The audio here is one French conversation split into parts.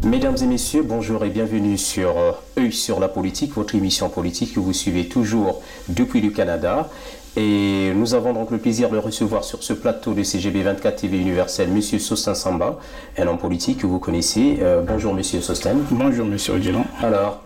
Mesdames et messieurs, bonjour et bienvenue sur Œil sur la politique, votre émission politique que vous suivez toujours depuis le Canada. Et nous avons donc le plaisir de recevoir sur ce plateau de CGB 24 TV Universel M. Sostin Samba, un homme politique que vous connaissez. Bonjour M. Sostin. Bonjour M. Odilon. Alors,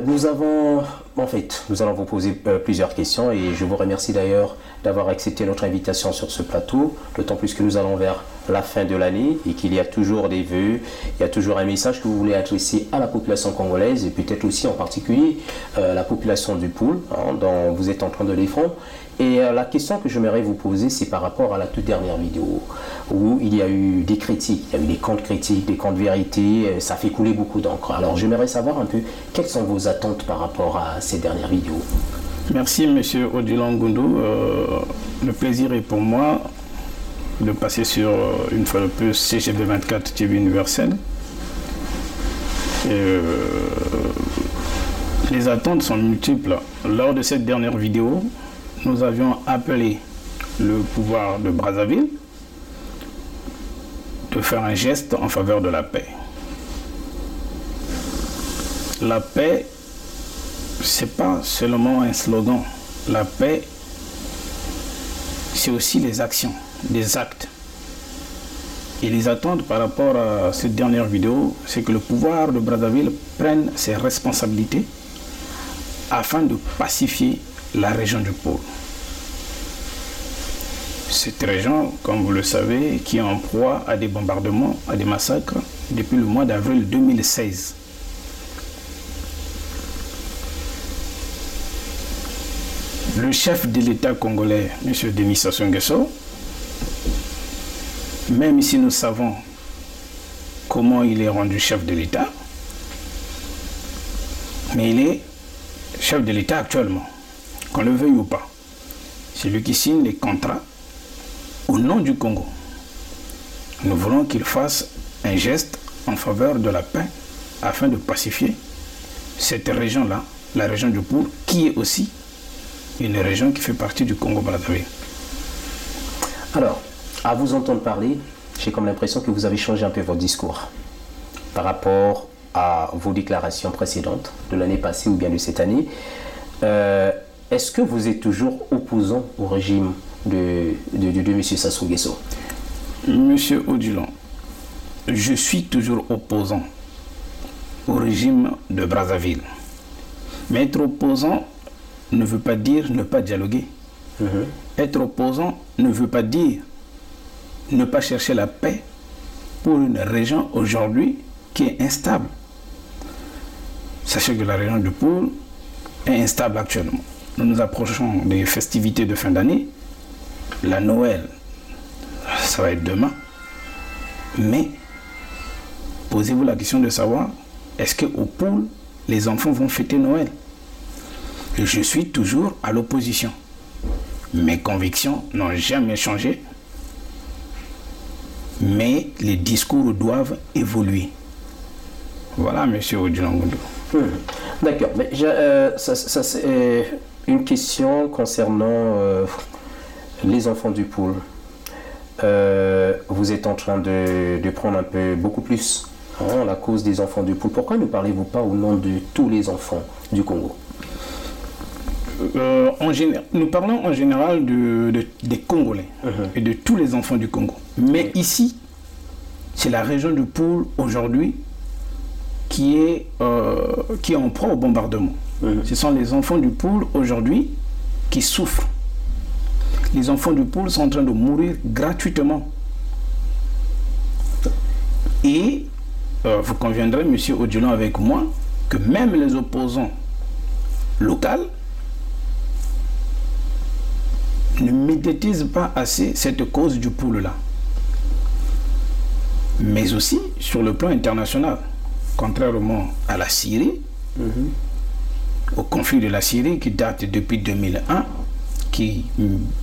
nous allons vous poser plusieurs questions et je vous remercie d'ailleurs d'avoir accepté notre invitation sur ce plateau, d'autant plus que nous allons vers la fin de l'année et qu'il y a toujours des vœux, il y a toujours un message que vous voulez adresser à la population congolaise et peut-être aussi en particulier la population du Poul, dont vous êtes en train de défendre. Et la question que j'aimerais vous poser, c'est par rapport à la toute dernière vidéo où il y a eu des critiques, il y a eu des comptes critiques, des comptes vérités, ça fait couler beaucoup d'encre. Alors j'aimerais savoir un peu quelles sont vos attentes par rapport à ces dernières vidéos. Merci M. Odilon Goundou. Le plaisir est pour moi de passer sur, une fois de plus, CGB 24 TV Universel. Les attentes sont multiples. Lors de cette dernière vidéo, nous avions appelé le pouvoir de Brazzaville de faire un geste en faveur de la paix. La paix, ce n'est pas seulement un slogan. La paix, c'est aussi les actions, des actes. Et les attentes par rapport à cette dernière vidéo, c'est que le pouvoir de Brazzaville prenne ses responsabilités afin de pacifier la région du Pôle. Cette région, comme vous le savez, qui est en proie à des bombardements, à des massacres depuis le mois d'avril 2016. Le chef de l'État congolais, M. Denis Sassou Nguesso, même si nous savons comment il est rendu chef de l'État, mais il est chef de l'État actuellement, qu'on le veuille ou pas. C'est lui qui signe les contrats au nom du Congo. Nous voulons qu'il fasse un geste en faveur de la paix afin de pacifier cette région-là, la région du Poul, qui est aussi une région qui fait partie du Congo-Brazzaville. Alors, à vous entendre parler, j'ai comme l'impression que vous avez changé un peu votre discours par rapport à vos déclarations précédentes de l'année passée ou bien de cette année. Est-ce que vous êtes toujours opposant au régime de M. Sassou Nguesso? Monsieur Odilon, je suis toujours opposant au régime de Brazzaville. Mais être opposant ne veut pas dire ne pas dialoguer. Être opposant ne veut pas dire ne pas chercher la paix pour une région aujourd'hui qui est instable. Sachez que la région du Poul est instable actuellement. Nous nous approchons des festivités de fin d'année. La Noël, ça va être demain. Mais posez-vous la question de savoir, est-ce qu'au Poul, les enfants vont fêter Noël? Je suis toujours à l'opposition. Mes convictions n'ont jamais changé. mais les discours doivent évoluer. Voilà, monsieur Odilon Ngoundou. D'accord, mais ça c'est une question concernant les enfants du pool. Vous êtes en train de prendre un peu, beaucoup plus la cause des enfants du pool. Pourquoi ne parlez-vous pas au nom de tous les enfants du Congo? Nous parlons en général des Congolais et de tous les enfants du Congo. Mais ici, c'est la région du Poul aujourd'hui qui est en proie au bombardement. Ce sont les enfants du Poul aujourd'hui qui souffrent. Les enfants du Poul sont en train de mourir gratuitement. Et vous conviendrez, monsieur Odilon, avec moi, que même les opposants locaux ne médiatisent pas assez cette cause du Poul-là. Mais aussi sur le plan international, contrairement à la Syrie, au conflit de la Syrie qui date depuis 2001, qui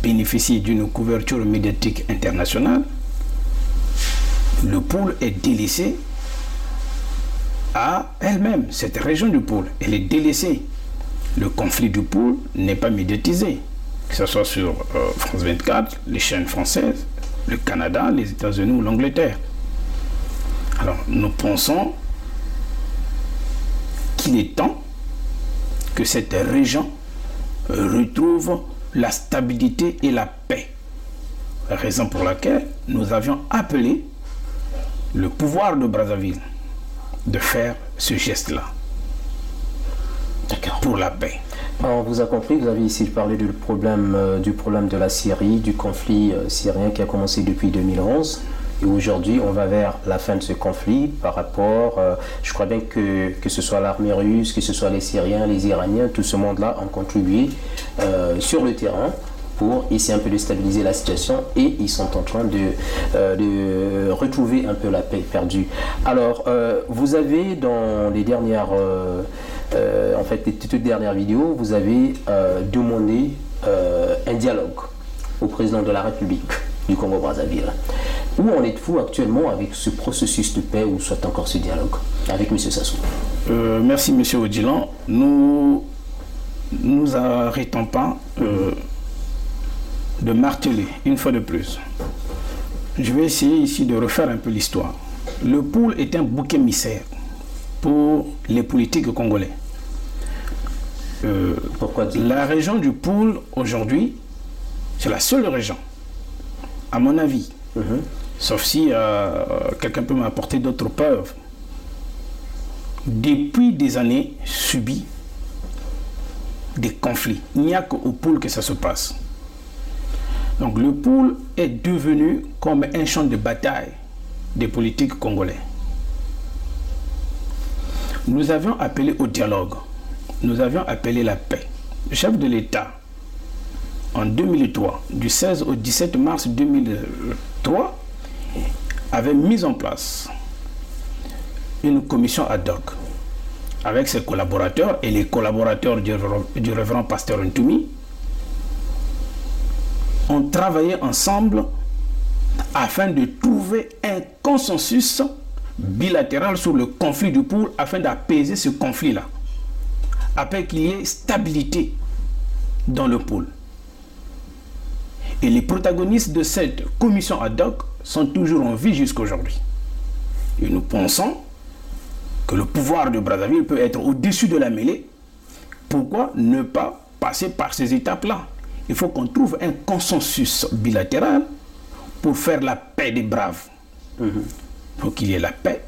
bénéficie d'une couverture médiatique internationale, le Poul est délaissé à elle-même, cette région du Poul. Elle est délaissée. Le conflit du Poul n'est pas médiatisé, que ce soit sur France 24, les chaînes françaises, le Canada, les États-Unis ou l'Angleterre. Alors, nous pensons qu'il est temps que cette région retrouve la stabilité et la paix. Raison pour laquelle nous avions appelé le pouvoir de Brazzaville de faire ce geste-là. D'accord. Pour la paix. On vous a compris, vous avez ici parlé du problème de la Syrie, du conflit syrien qui a commencé depuis 2011. Et aujourd'hui, on va vers la fin de ce conflit par rapport, je crois bien que ce soit l'armée russe, que ce soit les Syriens, les Iraniens, tout ce monde-là ont contribué sur le terrain pour essayer un peu de stabiliser la situation et ils sont en train de retrouver un peu la paix perdue. Alors, vous avez dans les dernières, en fait, les toutes dernières vidéos, vous avez demandé un dialogue au président de la République du Congo-Brazzaville. Où en êtes-vous actuellement avec ce processus de paix ou soit encore ce dialogue avec M. Sassou? Merci M. Odilon. Nous arrêtons pas de marteler une fois de plus. Je vais essayer ici de refaire un peu l'histoire. Le Poul est un bouc émissaire pour les politiques congolais. Pourquoi dire? La région du Poul aujourd'hui, c'est la seule région, à mon avis, sauf si quelqu'un peut m'apporter d'autres preuves, depuis des années subit des conflits. Il n'y a qu'au Poul que ça se passe. Donc le Poul est devenu comme un champ de bataille des politiques congolais. Nous avions appelé au dialogue, nous avions appelé la paix. Le chef de l'État, en 2003, du 16 au 17 mars 2003, avait mis en place une commission ad hoc avec ses collaborateurs et les collaborateurs du révérend pasteur Ntoumi ont travaillé ensemble afin de trouver un consensus bilatéral sur le conflit du Poul afin d'apaiser ce conflit-là, afin qu'il y ait stabilité dans le Poul. Et les protagonistes de cette commission ad hoc sont toujours en vie jusqu'à aujourd'hui. Et nous pensons que le pouvoir de Brazzaville peut être au-dessus de la mêlée. Pourquoi ne pas passer par ces étapes-là? Il faut qu'on trouve un consensus bilatéral pour faire la paix des braves. Il faut qu'il y ait la paix,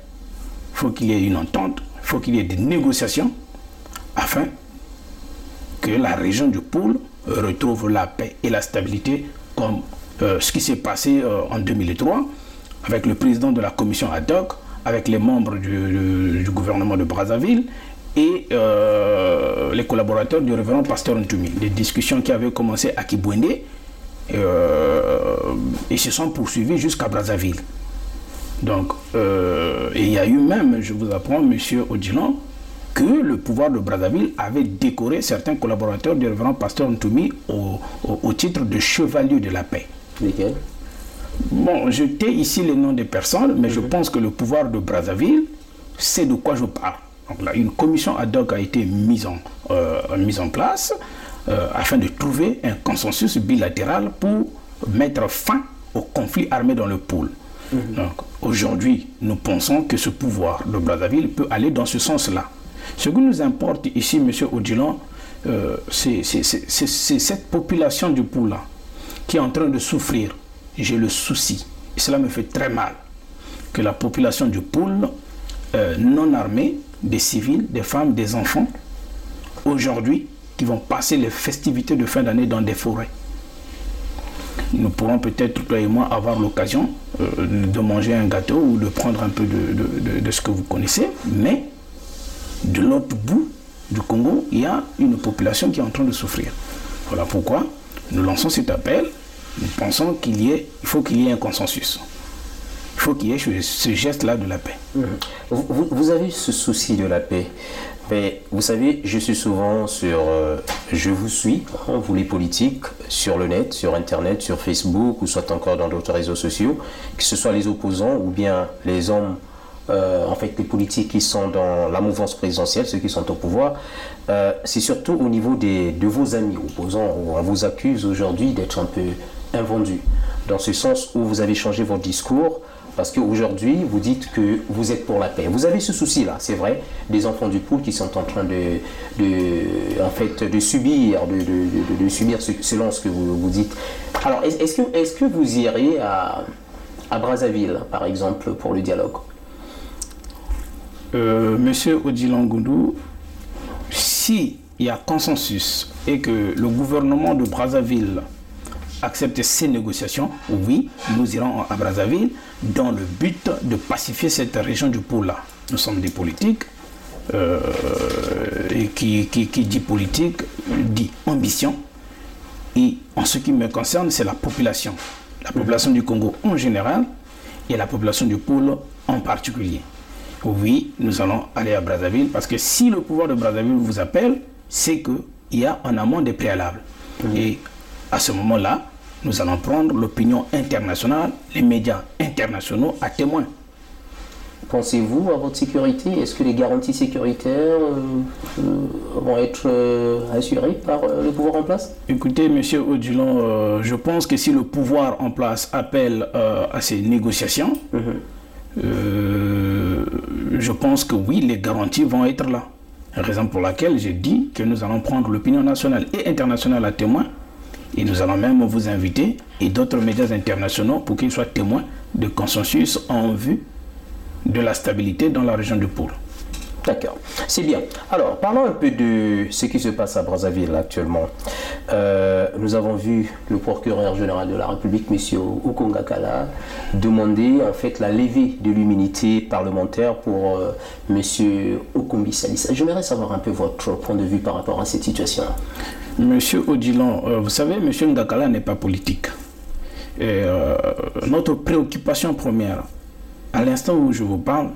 il faut qu'il y ait une entente, il faut qu'il y ait des négociations afin que la région du Poul retrouve la paix et la stabilité comme ce qui s'est passé en 2003 avec le président de la commission ad hoc, avec les membres du gouvernement de Brazzaville et les collaborateurs du révérend pasteur Ntoumi. Des discussions qui avaient commencé à Kibwende et se sont poursuivies jusqu'à Brazzaville. Donc, il y a eu même, je vous apprends, M. Odilon, que le pouvoir de Brazzaville avait décoré certains collaborateurs du révérend pasteur Ntoumi au titre de chevalier de la paix. Lesquels? Bon, je tais ici les noms des personnes, mais je pense que le pouvoir de Brazzaville sait de quoi je parle. Donc là, une commission ad hoc a été mise en place afin de trouver un consensus bilatéral pour mettre fin au conflit armé dans le pôle. Donc aujourd'hui, nous pensons que ce pouvoir de Brazzaville peut aller dans ce sens-là. Ce qui nous importe ici, M. Odilon, c'est cette population du pôle-là qui est en train de souffrir. J'ai le souci, et cela me fait très mal, que la population du pôle non armée, des civils, des femmes, des enfants, aujourd'hui, qui vont passer les festivités de fin d'année dans des forêts. Nous pourrons peut-être, toi et moi, avoir l'occasion de manger un gâteau ou de prendre un peu de ce que vous connaissez, mais de l'autre bout du Congo, il y a une population qui est en train de souffrir. Voilà pourquoi nous lançons cet appel. Nous pensons qu'il faut qu'il y ait un consensus. Il faut qu'il y ait ce geste-là de la paix. Vous avez ce souci de la paix. Mais vous savez, je suis souvent je vous suis, vous les politiques, sur le net, sur Internet, sur Facebook, ou soit encore dans d'autres réseaux sociaux, que ce soit les opposants ou bien les hommes, en fait, les politiques qui sont dans la mouvance présidentielle, ceux qui sont au pouvoir. C'est surtout au niveau de vos amis opposants, où on vous accuse aujourd'hui d'être un peu invendu, dans ce sens où vous avez changé votre discours. Parce qu'aujourd'hui, vous dites que vous êtes pour la paix. Vous avez ce souci-là, c'est vrai, des enfants du pôle qui sont en train de subir, selon ce que vous dites. Alors, est-ce que vous iriez à Brazzaville, par exemple, pour le dialogue? Monsieur Odilon Goundou, s'il y a consensus et que le gouvernement de Brazzaville accepte ces négociations, oui, nous irons à Brazzaville dans le but de pacifier cette région du pôle-là. Nous sommes des politiques et qui dit politique dit ambition. Et en ce qui me concerne, c'est la population du Congo en général et la population du pôle en particulier. Oui, nous allons aller à Brazzaville parce que si le pouvoir de Brazzaville vous appelle, c'est qu'il y a en amont des préalables. Et à ce moment-là, nous allons prendre l'opinion internationale, les médias internationaux à témoin. Pensez-vous à votre sécurité? Est-ce que les garanties sécuritaires vont être assurées par le pouvoir en place? Écoutez, monsieur Odilon, je pense que si le pouvoir en place appelle à ces négociations, je pense que oui, les garanties vont être là. Raison pour laquelle j'ai dit que nous allons prendre l'opinion nationale et internationale à témoin. Et nous allons même vous inviter et d'autres médias internationaux pour qu'ils soient témoins de consensus en vue de la stabilité dans la région du pôle. D'accord, c'est bien. Alors, parlons un peu de ce qui se passe à Brazzaville actuellement. Nous avons vu le procureur général de la République, M. Okongakala, demander en fait la levée de l'immunité parlementaire pour M. Okombi Salissa. J'aimerais savoir un peu votre point de vue par rapport à cette situation. Monsieur Odilon, vous savez, M. Ngakala n'est pas politique. Et, notre préoccupation première, à l'instant où je vous parle,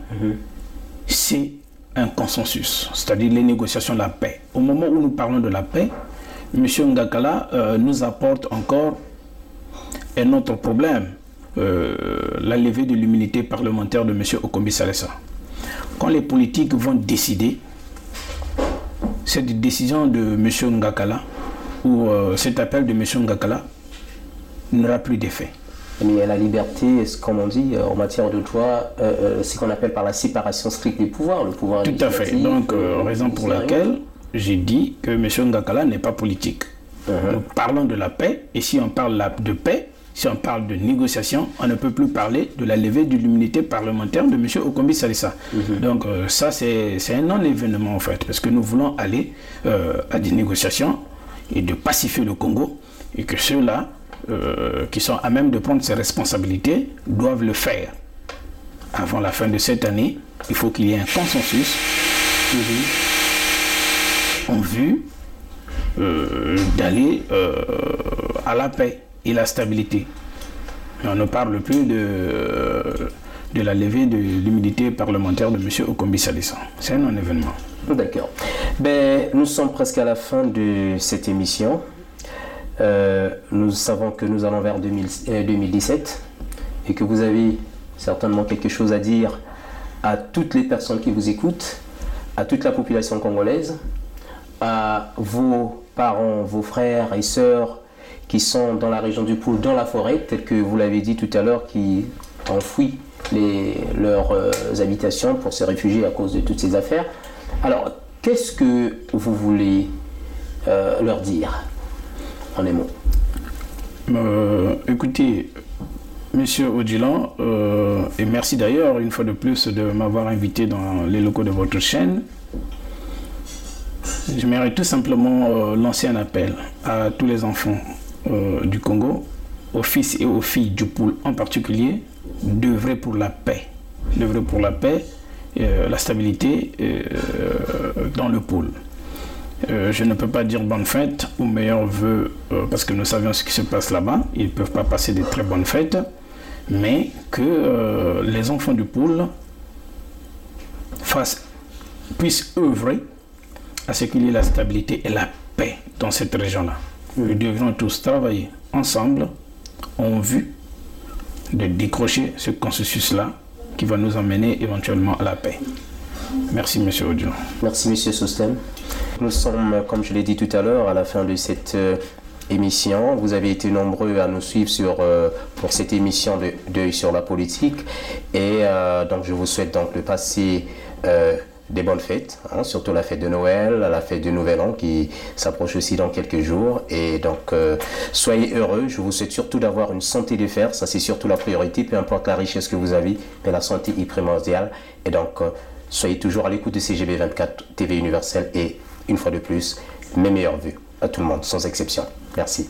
c'est un consensus, c'est-à-dire les négociations de la paix. Au moment où nous parlons de la paix, M. Ngakala nous apporte encore un autre problème, la levée de l'immunité parlementaire de M. Okombi Salissa. Quand les politiques vont décider, cette décision de M. Ngakala ou cet appel de M. Ngakala n'aura plus d'effet. Mais il y a la liberté, comme on dit, en matière de droit, ce qu'on appelle par la séparation stricte des pouvoirs, le pouvoir tout à fait. Donc, raison pour laquelle j'ai dit que M. Ngakala n'est pas politique. Nous parlons de la paix, et si on parle de paix, si on parle de négociation, on ne peut plus parler de la levée de l'immunité parlementaire de M. Okombi Salissa. Donc, ça, c'est un non-événement, en fait, parce que nous voulons aller à des négociations et de pacifier le Congo, et que ceux-là, qui sont à même de prendre ces responsabilités doivent le faire. Avant la fin de cette année, il faut qu'il y ait un consensus en vue d'aller à la paix et la stabilité. Mais on ne parle plus de la levée de l'immunité parlementaire de M. Okombi Salissa. C'est un non-événement. D'accord. Ben, nous sommes presque à la fin de cette émission. Nous savons que nous allons vers 2017. et que vous avez certainement quelque chose à dire à toutes les personnes qui vous écoutent, à toute la population congolaise, à vos parents, vos frères et sœurs qui sont dans la région du Poul, dans la forêt, tel que vous l'avez dit tout à l'heure, qui ont fui leurs habitations pour se réfugier à cause de toutes ces affaires. Alors, qu'est-ce que vous voulez leur dire en un mot? Écoutez, Monsieur Odjilan, et merci d'ailleurs une fois de plus de m'avoir invité dans les locaux de votre chaîne. J'aimerais tout simplement lancer un appel à tous les enfants du Congo, aux fils et aux filles du Poul en particulier, d'œuvrer pour la paix. D'œuvrer pour la paix, la stabilité dans le Poul. Je ne peux pas dire bonne fête ou meilleurs vœux parce que nous savions ce qui se passe là-bas. Ils ne peuvent pas passer de très bonnes fêtes, mais que les enfants du Poul puissent œuvrer à ce qu'il y ait la stabilité et la paix dans cette région-là. Nous devrons tous travailler ensemble en vue de décrocher ce consensus-là qui va nous emmener éventuellement à la paix. Merci, M. Odjilan. Merci, M. Sostem. Nous sommes, comme je l'ai dit tout à l'heure, à la fin de cette émission. Vous avez été nombreux à nous suivre pour cette émission d'œil sur la politique. Et donc, je vous souhaite donc de passer des bonnes fêtes, hein, surtout la fête de Noël, la fête du Nouvel An qui s'approche aussi dans quelques jours. Et donc, soyez heureux. Je vous souhaite surtout d'avoir une santé de fer. Ça, c'est surtout la priorité. Peu importe la richesse que vous avez, mais la santé est primordiale. Et donc, soyez toujours à l'écoute de CGB 24 TV Universelle et une fois de plus, mes meilleurs vœux à tout le monde, sans exception. Merci.